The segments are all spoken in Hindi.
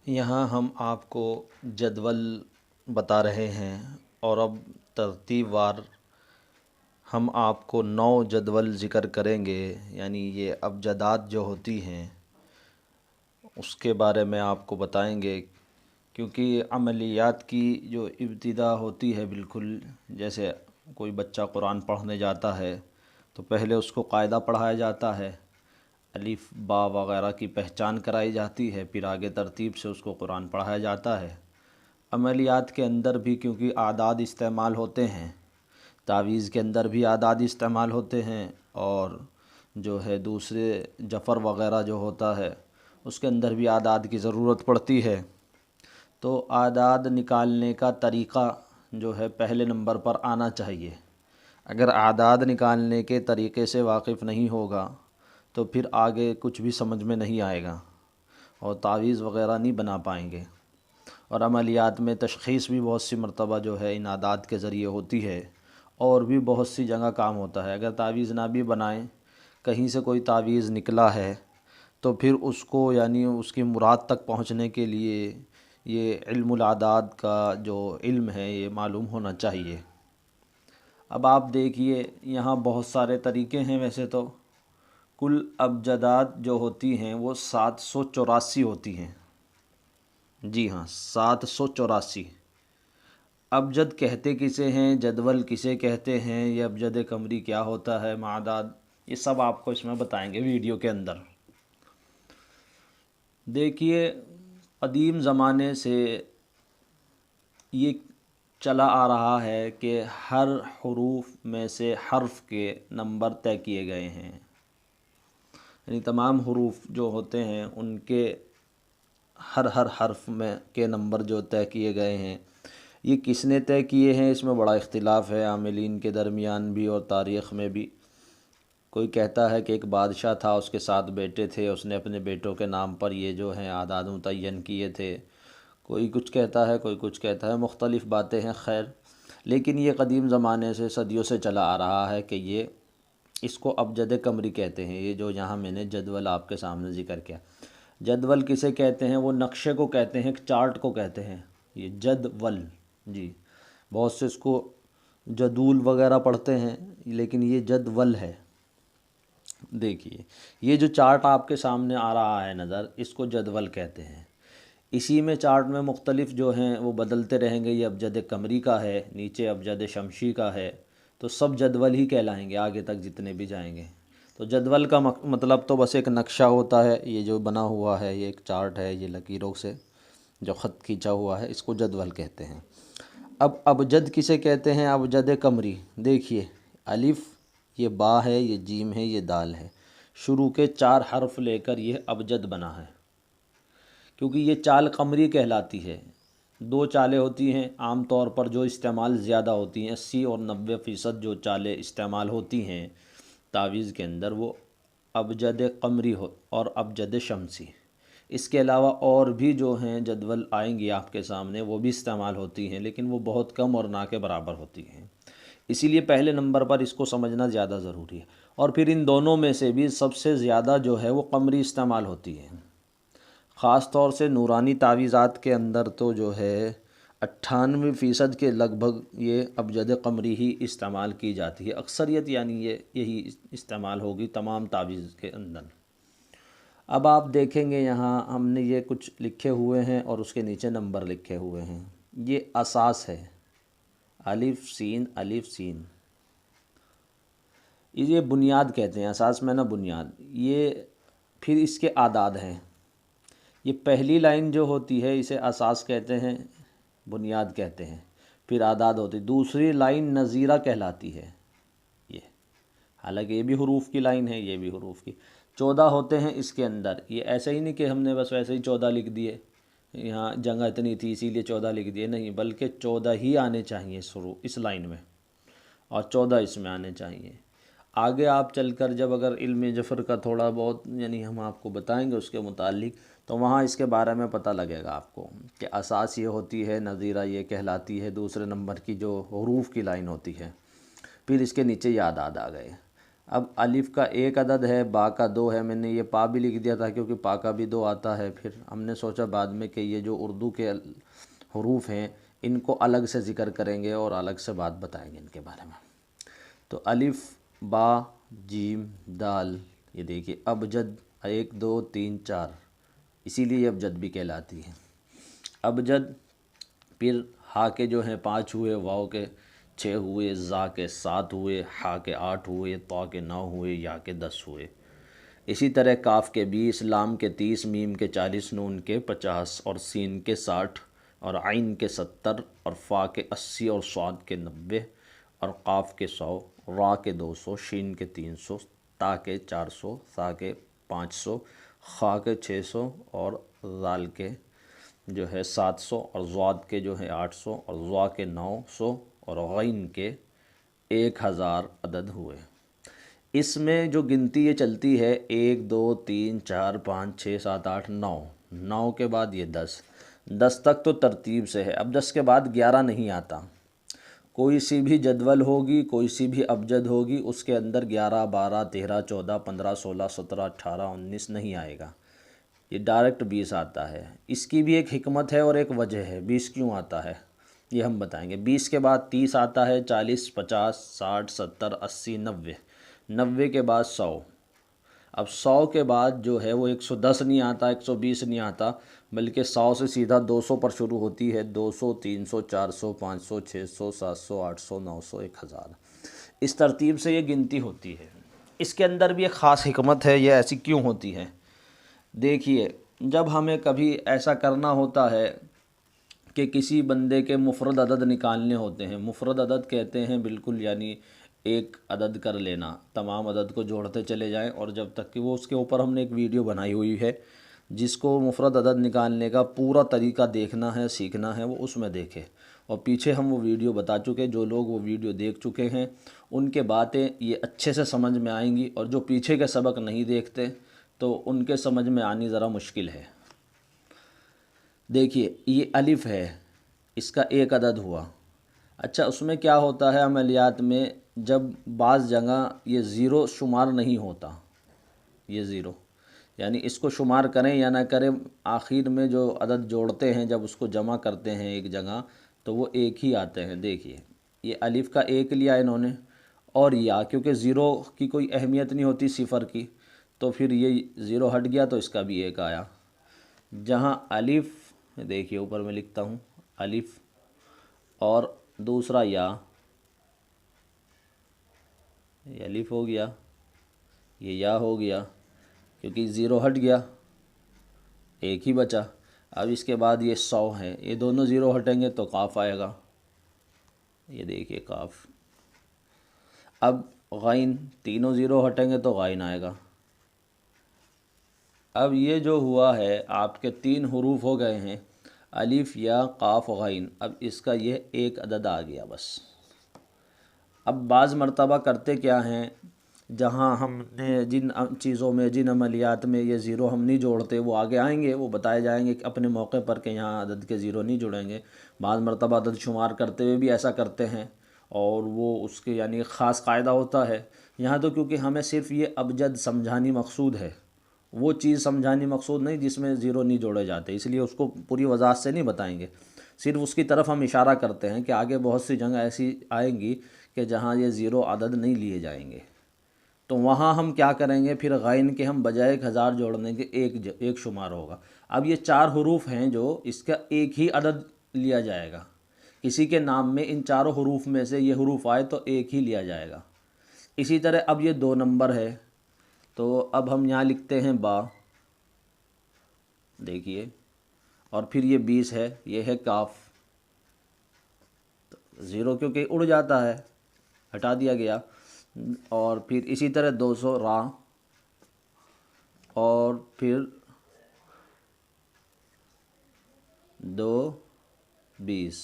यहाँ हम आपको जदवल बता रहे हैं और अब तरतीबवार हम आपको 9 जदवल ज़िक्र करेंगे। यानी ये अबजदात जो होती हैं उसके बारे में आपको बताएंगे, क्योंकि अमलियात की जो इब्तिदा होती है, बिल्कुल जैसे कोई बच्चा कुरान पढ़ने जाता है तो पहले उसको कायदा पढ़ाया जाता है, अलिफ बा वग़ैरह की पहचान कराई जाती है, फिर आगे तरतीब से उसको कुरान पढ़ाया जाता है। अमलियात के अंदर भी क्योंकि आदाद इस्तेमाल होते हैं, तावीज़ के अंदर भी आदाद इस्तेमाल होते हैं, और जो है दूसरे जफ़र वग़ैरह जो होता है उसके अंदर भी आदाद की ज़रूरत पड़ती है। तो आदाद निकालने का तरीक़ा जो है पहले नंबर पर आना चाहिए। अगर आदाद निकालने के तरीक़े से वाकिफ़ नहीं होगा तो फिर आगे कुछ भी समझ में नहीं आएगा और तावीज़ वग़ैरह नहीं बना पाएंगे। और अमलियात में तशख़ीस भी बहुत सी मरतबा जो है इन आदाद के ज़रिए होती है, और भी बहुत सी जगह काम होता है। अगर तावीज़ ना भी बनाएं, कहीं से कोई तावीज़ निकला है तो फिर उसको यानी उसकी मुराद तक पहुंचने के लिए ये इल्मुल आदाद का जो इल्म है ये मालूम होना चाहिए। अब आप देखिए यहाँ बहुत सारे तरीक़े हैं। वैसे तो कुल अबजदात जो होती हैं वो 784 होती हैं। जी हाँ, 784। अबजद कहते किसे हैं, जदवल किसे कहते हैं, ये अबजद कमरी क्या होता है, मादाद, ये सब आपको इसमें बताएंगे वीडियो के अंदर। देखिए, क़दीम ज़माने से ये चला आ रहा है कि हर हरूफ में से हर्फ के नंबर तय किए गए हैं। यानी तमाम हरूफ जो होते हैं उनके हर हर हर्फ में के नंबर जो तय किए गए हैं, ये किसने तय किए हैं इसमें बड़ा इख्तिलाफ़ है आमिलीन के दरमियान भी और तारीख़ में भी। कोई कहता है कि एक बादशाह था, उसके 7 बेटे थे, उसने अपने बेटों के नाम पर ये जो हैं आदाद मुतय्यन किए थे। कोई कुछ कहता है, कोई कुछ कहता है, मुख्तलिफ़ बातें हैं। खैर, लेकिन ये क़दीम ज़माने से सदियों से चला आ रहा है कि ये इसको अबजद कमरी कहते हैं। ये जो यहाँ मैंने जदवल आपके सामने ज़िक्र किया, जदवल किसे कहते हैं, वो नक्शे को कहते हैं, एक चार्ट को कहते हैं, ये जदवल। जी, बहुत से इसको जदूल वगैरह पढ़ते हैं, लेकिन ये जदवल है। देखिए, ये जो चार्ट आपके सामने आ रहा है नज़र, इसको जदवल कहते हैं। इसी में चार्ट में मुख्तलिफ जो हैं वो बदलते रहेंगे। ये अबजद कमरी का है, नीचे अबजद शमशी का है, तो सब जदवल ही कहलाएंगे आगे तक जितने भी जाएंगे। तो जदवल का मतलब तो बस एक नक्शा होता है, ये जो बना हुआ है ये एक चार्ट है, ये लकीरों से जो ख़त खींचा हुआ है, इसको जदवल कहते हैं। अब अबजद किसे कहते हैं, अबजद कमरी। देखिए, अलिफ़, ये बा है, ये जीम है, ये दाल है, शुरू के 4 हर्फ लेकर ये अबजद बना है। क्योंकि ये चाल कमरी कहलाती है। 2 चालें होती हैं आम तौर पर जो इस्तेमाल ज़्यादा होती हैं, 80 और 90% जो चालें इस्तेमाल होती हैं तावीज़ के अंदर, वो अबजद कमरी हो और अबजद शमसी। इसके अलावा और भी जो हैं जदवल आएंगी आपके सामने, वो भी इस्तेमाल होती हैं, लेकिन वो बहुत कम और ना के बराबर होती हैं। इसीलिए पहले नंबर पर इसको समझना ज़्यादा ज़रूरी है। और फिर इन दोनों में से भी सबसे ज़्यादा जो है वो कमरी इस्तेमाल होती है। ख़ास तौर से नूरानी तावीज़ात के अंदर तो जो है 98% के लगभग ये अबजद कमरी ही इस्तेमाल की जाती है। अक्सरियत यानी ये यही इस्तेमाल होगी तमाम तावीज़ के अंदर। अब आप देखेंगे यहाँ हमने ये कुछ लिखे हुए हैं और उसके नीचे नंबर लिखे हुए हैं। ये असास है, अलिफ सीन अलिफ सीन, ये बुनियाद कहते हैं। असास में ना बुनियाद। ये फिर इसके आदाद हैं। ये पहली लाइन जो होती है इसे असास कहते हैं, बुनियाद कहते हैं, फिर आदाद होती। दूसरी लाइन नज़ीरा कहलाती है। ये हालांकि ये भी हुरूफ की लाइन है, ये भी हुरूफ की। 14 होते हैं इसके अंदर। ये ऐसे ही नहीं कि हमने बस वैसे ही 14 लिख दिए, यहाँ जगह इतनी थी इसीलिए 14 लिख दिए, नहीं, बल्कि 14 ही आने चाहिए शुरू इस लाइन में, और 14 इसमें आने चाहिए। आगे आप चलकर जब अगर इल्म जफ़र का थोड़ा बहुत यानी हम आपको बताएंगे उसके मुतालिक, तो वहाँ इसके बारे में पता लगेगा आपको कि असास ये होती है, नज़ीरा ये कहलाती है, दूसरे नंबर की जो हुरूफ की लाइन होती है। फिर इसके नीचे ये आदाद आ गए। अब अलिफ का एक अदद है, बा का दो है। मैंने ये पा भी लिख दिया था क्योंकि पा का भी दो आता है। फिर हमने सोचा बाद में कि ये जो उर्दू के हरूफ हैं इनको अलग से ज़िक्र करेंगे और अलग से बात बताएंगे इनके बारे में। तो अलिफ, बा, जीम, दाल, ये देखिए अबजद 1 2 3 4, इसीलिए अबजद भी कहलाती है अबजद। फिर हा के जो हैं 5 हुए, वाव के 6 हुए, ज़ा के 7 हुए, हा के 8 हुए, तौ के 9 हुए, या के 10 हुए। इसी तरह काफ के 20, लाम के 30, मीम के 40, नून के 50 और सीन के 60 और आइन के 70 और फ़ा के 80 और स्वाद के 90 और काफ के 100, रा के 200, शीन के 300, ता के 400, सा के 500, खा के 600 और जाल के जो है 700 और ज़्वाद के जो है 800 और ज़्वा के 900 और गैन के 1000 अदद हुए। इसमें जो गिनती ये चलती है 1 2 3 4 5 6 7 8 9, 9 के बाद ये 10, 10 तक तो तरतीब से है। अब 10 के बाद 11 नहीं आता। कोई सी भी जदवल होगी, कोई सी भी अबजद होगी, उसके अंदर 11 12 13 14 15 16 17 18 19 नहीं आएगा। ये डायरेक्ट 20 आता है। इसकी भी एक हिकमत है और एक वजह है 20 क्यों आता है, ये हम बताएंगे। 20 के बाद 30 आता है, 40 50 60 70 80 90, 90 के बाद 100। अब 100 के बाद जो है वो 110 नहीं आता, 120 नहीं आता, बल्कि 100 से सीधा 200 पर शुरू होती है। 200 300 400 500 600 700 800 900 1000, इस तरतीब से ये गिनती होती है। इसके अंदर भी एक ख़ास हिकमत है, ये ऐसी क्यों होती है। देखिए, जब हमें कभी ऐसा करना होता है कि किसी बंदे के मुफरद अदद निकालने होते हैं, मुफरद अदद कहते हैं बिल्कुल, यानी एक अदद कर लेना, तमाम अदद को जोड़ते चले जाएं, और जब तक कि वो, उसके ऊपर हमने एक वीडियो बनाई हुई है जिसको मुफरद अदद निकालने का पूरा तरीका देखना है, सीखना है, वो उसमें देखे। और पीछे हम वो वीडियो बता चुके, जो लोग वो वीडियो देख चुके हैं उनके बातें ये अच्छे से समझ में आएंगी, और जो पीछे के सबक नहीं देखते तो उनके समझ में आनी ज़रा मुश्किल है। देखिए, ये अलिफ़ है, इसका एक अदद हुआ। अच्छा, उसमें क्या होता है अमलियात में, जब बाज़ जगह ये ज़ीरो शुमार नहीं होता, ये ज़ीरो यानी इसको शुमार करें या ना करें, आखिर में जो अदद जोड़ते हैं जब उसको जमा करते हैं एक जगह तो वो एक ही आते हैं। देखिए, ये अलिफ़ का एक लिया इन्होंने, और या क्योंकि ज़ीरो की कोई अहमियत नहीं होती सिफ़र की, तो फिर ये ज़ीरो हट गया तो इसका भी एक आया। जहाँ अलिफ़, देखिए ऊपर मैं लिखता हूँ अलिफ़, और दूसरा या, ये अलिफ़ हो गया, ये या हो गया, क्योंकि ज़ीरो हट गया, एक ही बचा। अब इसके बाद ये 100 है, ये दोनों ज़ीरो हटेंगे तो काफ आएगा, ये देखिए काफ। अब गैन, तीनों ज़ीरो हटेंगे तो गैन आएगा। अब ये जो हुआ है आपके 3 हरूफ हो गए हैं, अलिफ या काफ गैन। अब इसका ये एक अदद आ गया बस। अब बाज़ मरतबा करते क्या हैं, जहाँ हमने जिन चीज़ों में, जिन अमलियात में ये ज़ीरो हम नहीं जोड़ते, वो आगे आएंगे, वो बताए जाएंगे कि अपने मौके पर कि यहाँ अदद के ज़ीरो नहीं जुड़ेंगे। बाज़ मरतबा अदद शुमार करते हुए भी ऐसा करते हैं, और वो उसके यानी एक ख़ास कायदा होता है। यहाँ तो क्योंकि हमें सिर्फ़ ये अबजद समझानी मकसूद है, वो चीज़ समझानी मकसूद नहीं जिसमें ज़ीरो नहीं जोड़े जाते, इसलिए उसको पूरी वजाहत से नहीं बताएंगे। सिर्फ उसकी तरफ हम इशारा करते हैं कि आगे बहुत सी जगह ऐसी आएंगी कि जहाँ ये ज़ीरो अदद नहीं लिए जाएंगे, तो वहाँ हम क्या करेंगे, फिर गैन के हम बजाय 1000 जोड़ने के एक शुमार होगा। अब ये 4 हरूफ हैं जो इसका एक ही अदद लिया जाएगा। किसी के नाम में इन चारों हरूफ में से ये हरूफ आए तो एक ही लिया जाएगा। इसी तरह अब ये 2 नंबर है, तो अब हम यहाँ लिखते हैं बा, देखिए, और फिर ये 20 है, ये है काफ। तो ज़ीरो क्योंकि उड़ जाता है, हटा दिया गया। और फिर इसी तरह 200 रा, और फिर 2 20,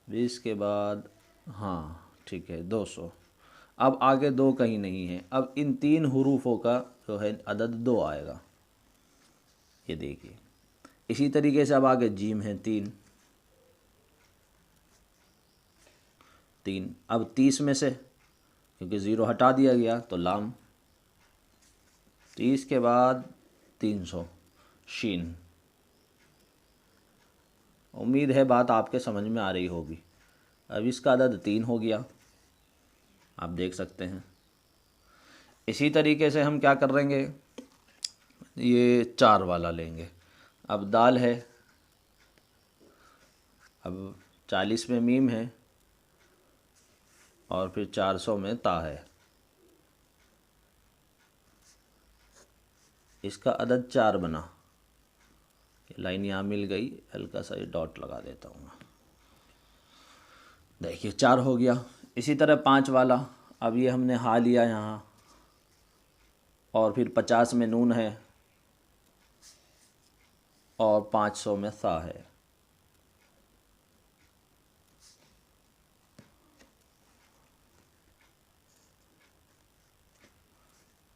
20 के बाद, हाँ ठीक है 200। अब आगे 2 कहीं नहीं है। अब इन 3 हरूफों का जो है अदद 2 आएगा, ये देखिए। इसी तरीके से अब आगे जीम है 3, अब 30 में से क्योंकि ज़ीरो हटा दिया गया तो लाम। 30 के बाद 300 शीन। उम्मीद है बात आपके समझ में आ रही होगी। अब इसका अदद 3 हो गया, आप देख सकते हैं। इसी तरीके से हम क्या कर लेंगे, ये 4 वाला लेंगे। अब दाल है, अब 40 में मीम है और फिर 400 में ता है। इसका अदद 4 बना। ये लाइन यहाँ मिल गई, हल्का सा ये डॉट लगा देता हूँ। देखिए 4 हो गया। इसी तरह 5 वाला, अब ये हमने हा लिया यहाँ और फिर 50 में नून है और 500 में सा है।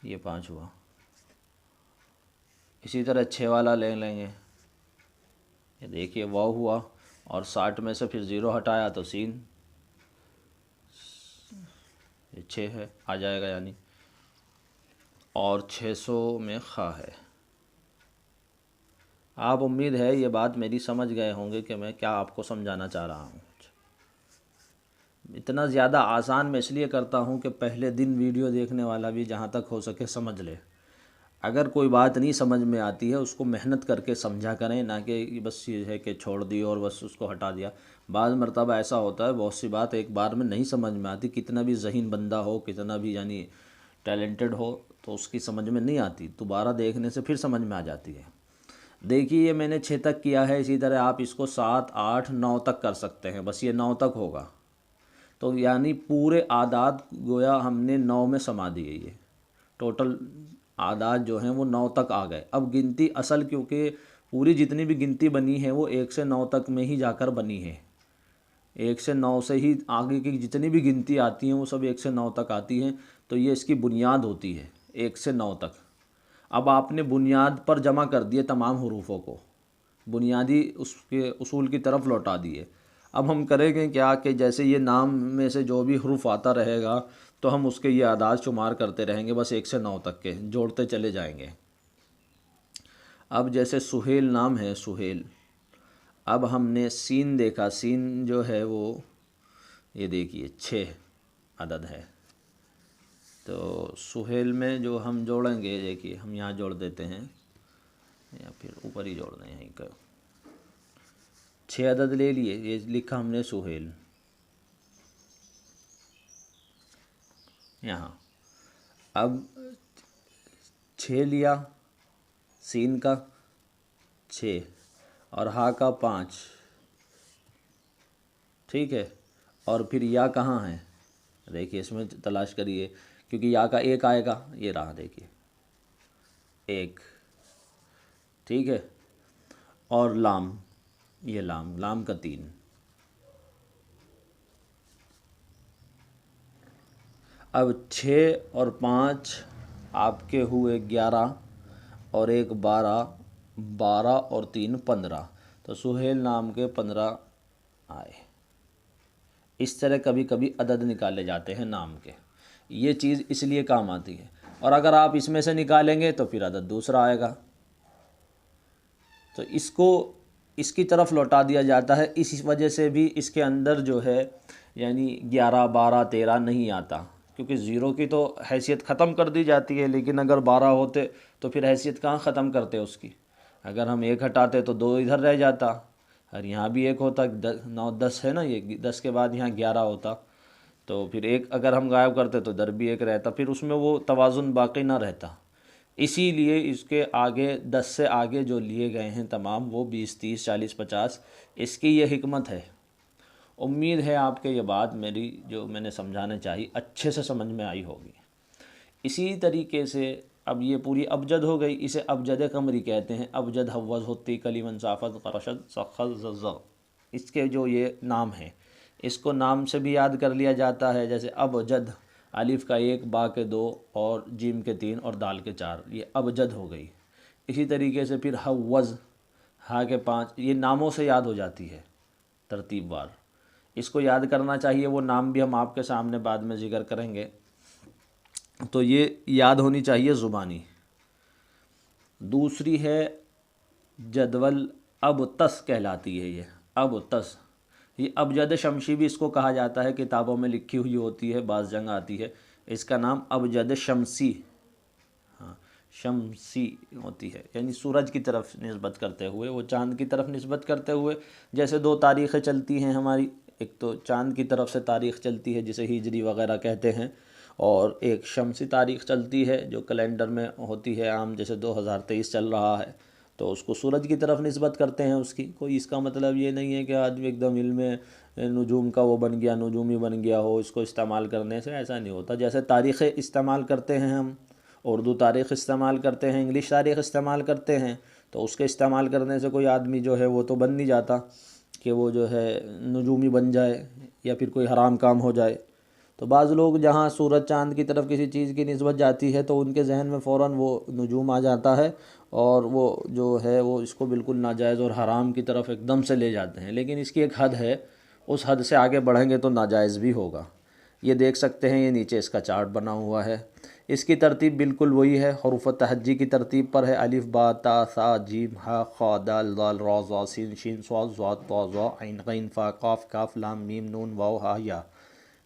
ये 5 हुआ। इसी तरह 6 वाला ले लेंगे। ये देखिए वाव हुआ और 60 में से फिर ज़ीरो हटाया तो सीन। ये 6 है, आ जाएगा यानी, और 600 में खा है। आप उम्मीद है ये बात मेरी समझ गए होंगे कि मैं क्या आपको समझाना चाह रहा हूँ। इतना ज़्यादा आसान मैं इसलिए करता हूँ कि पहले दिन वीडियो देखने वाला भी जहाँ तक हो सके समझ ले। अगर कोई बात नहीं समझ में आती है उसको मेहनत करके समझा करें, ना कि बस ये है कि छोड़ दी और बस उसको हटा दिया। बाज़ मरतबा ऐसा होता है, बहुत सी बात एक बार में नहीं समझ में आती, कितना भी ज़हीन बंदा हो, कितना भी यानी टैलेंटेड हो, तो उसकी समझ में नहीं आती। दोबारा देखने से फिर समझ में आ जाती है। देखिए ये मैंने 6 तक किया है, इसी तरह आप इसको 7, 8, 9 तक कर सकते हैं। बस ये 9 तक होगा तो यानी पूरे आदाद गोया हमने 9 में समा दिए। ये टोटल आदाद जो हैं वो 9 तक आ गए। अब गिनती असल, क्योंकि पूरी जितनी भी गिनती बनी है वो 1 से 9 तक में ही जाकर बनी है। 1 से 9 से ही आगे की जितनी भी गिनती आती हैं वो सब 1 से 9 तक आती हैं। तो ये इसकी बुनियाद होती है 1 से 9 तक। अब आपने बुनियाद पर जमा कर दिए तमाम हरूफों को, बुनियादी उसके उसूल की तरफ लौटा दिए। अब हम करेंगे क्या कि जैसे ये नाम में से जो भी हरूफ आता रहेगा तो हम उसके ये आदाद शुमार करते रहेंगे, बस 1 से 9 तक के जोड़ते चले जाएंगे। अब जैसे सुहेल नाम है, सुहेल। अब हमने सीन देखा, सीन जो है वो ये देखिए 6 अदद है। तो सुहेल में जो हम जोड़ेंगे, देखिए हम यहाँ जोड़ देते हैं या फिर ऊपर ही जोड़ दें, यहीं का 6 अदद ले लिए। ये लिखा हमने सुहेल यहाँ। अब 6 लिया, सीन का 6 और हा का 5, ठीक है। और फिर या कहाँ है, देखिए इसमें तलाश करिए, क्योंकि या का 1 आएगा। ये रहा देखिए 1, ठीक है। और लाम, ये लाम, लाम का 3। अब 6 और 5 आपके हुए 11 और 1 12, 12 और 3 15। तो सुहेल नाम के 15 आए। इस तरह कभी कभी अदद निकाले जाते हैं नाम के। ये चीज़ इसलिए काम आती है। और अगर आप इसमें से निकालेंगे तो फिर अदद दूसरा आएगा, तो इसको इसकी तरफ लौटा दिया जाता है। इस वजह से भी इसके अंदर जो है यानी 11, 12, 13 नहीं आता, क्योंकि ज़ीरो की तो हैसियत ख़त्म कर दी जाती है। लेकिन अगर 12 होते तो फिर हैसियत कहाँ ख़त्म करते उसकी। अगर हम 1 हटाते तो 2 इधर रह जाता, और यहाँ भी 1 होता, 9, 10 है ना, ये 10 के बाद यहाँ 11 होता, तो फिर 1 अगर हम गायब करते तो इधर भी 1 रहता, फिर उसमें वो तवाज़ुन बाकी ना रहता। इसीलिए इसके आगे 10 से आगे जो लिए गए हैं तमाम, वो 20, 30, 40, 50, इसकी ये हिकमत है। उम्मीद है आपके ये बात मेरी जो मैंने समझाना चाहिए अच्छे से समझ में आई होगी। इसी तरीके से अब ये पूरी अबजद हो गई, इसे अबजद कमरी कहते हैं। अबजद हव्वज होती कलीमन साफ़त क़रशद सख़ल ज़ज़, इसके जो ये नाम है इसको नाम से भी याद कर लिया जाता है। जैसे अबजद, अलिफ़ का 1, बा के 2 और जीम के 3 और दाल के 4, ये अबजद हो गई। इसी तरीके से फिर हव्वज़, हा के 5, ये नामों से याद हो जाती है तरतीबवार। इसको याद करना चाहिए। वो नाम भी हम आपके सामने बाद में ज़िक्र करेंगे। तो ये याद होनी चाहिए ज़ुबानी। दूसरी है जदवल अब तस कहलाती है ये, अब तस। ये अबजद शमशी भी इसको कहा जाता है, किताबों में लिखी हुई होती है, बाज़ जगह आती है। इसका नाम अबजद शमसी, हाँ शमसी होती है, यानी सूरज की तरफ निस्बत करते हुए, वो चाँद की तरफ निस्बत करते हुए। जैसे दो तारीख़ें चलती हैं हमारी, एक तो चाँद की तरफ से तारीख़ चलती है जिसे हिजरी वग़ैरह कहते हैं, और एक शमसी तारीख़ चलती है जो कैलेंडर में होती है आम, जैसे 2023 चल रहा है तो उसको सूरज की तरफ निस्बत करते हैं उसकी। कोई इसका मतलब ये नहीं है कि आदमी एकदम इल्म नजूम का वो बन गया, नजूमी बन गया हो, इसको इस्तेमाल करने से, ऐसा नहीं होता। जैसे तारीख़ें इस्तेमाल करते हैं हम, उर्दू तारीख़ इस्तेमाल करते हैं, इंग्लिश तारीख़ इस्तेमाल करते हैं, तो उसके इस्तेमाल करने से कोई आदमी जो है वो तो बन नहीं जाता कि वो जो है नजूमी बन जाए या फिर कोई हराम काम हो जाए। तो बाज़ लोग जहाँ सूरज चाँद की तरफ किसी चीज़ की निस्बत जाती है तो उनके जहन में फ़ौरन वो नजूम आ जाता है, और वो जो है वो इसको बिल्कुल नाजायज़ और हराम की तरफ एकदम से ले जाते हैं। लेकिन इसकी एक हद है, उस हद से आगे बढ़ेंगे तो नाजायज़ भी होगा। ये देख सकते हैं, ये नीचे इसका चार्ट बना हुआ है। इसकी तरतीब बिल्कुल वही है, हरूफ तहज्जी की तरतीब पर है। अलिफ बा ता सा जीम हा खा दाल दाल रा ज़ा सीन शीन स्वाद ज़ाद ता ज़ा ऐन गैन फा काफ काफ लाम मीम नून वाव हा या,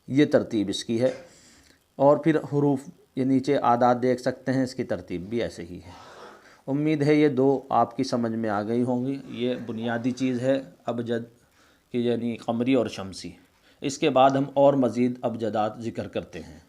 ये तरतीब इसकी है। और फिर हरूफ, ये नीचे आदाद देख सकते हैं, इसकी तरतीब भी ऐसे ही है। उम्मीद है ये दो आपकी समझ में आ गई होंगी। ये बुनियादी चीज़ है अबजद की, यानी कमरी और शमसी। इसके बाद हम और मज़ीद अबजदात ज़िक्र करते हैं।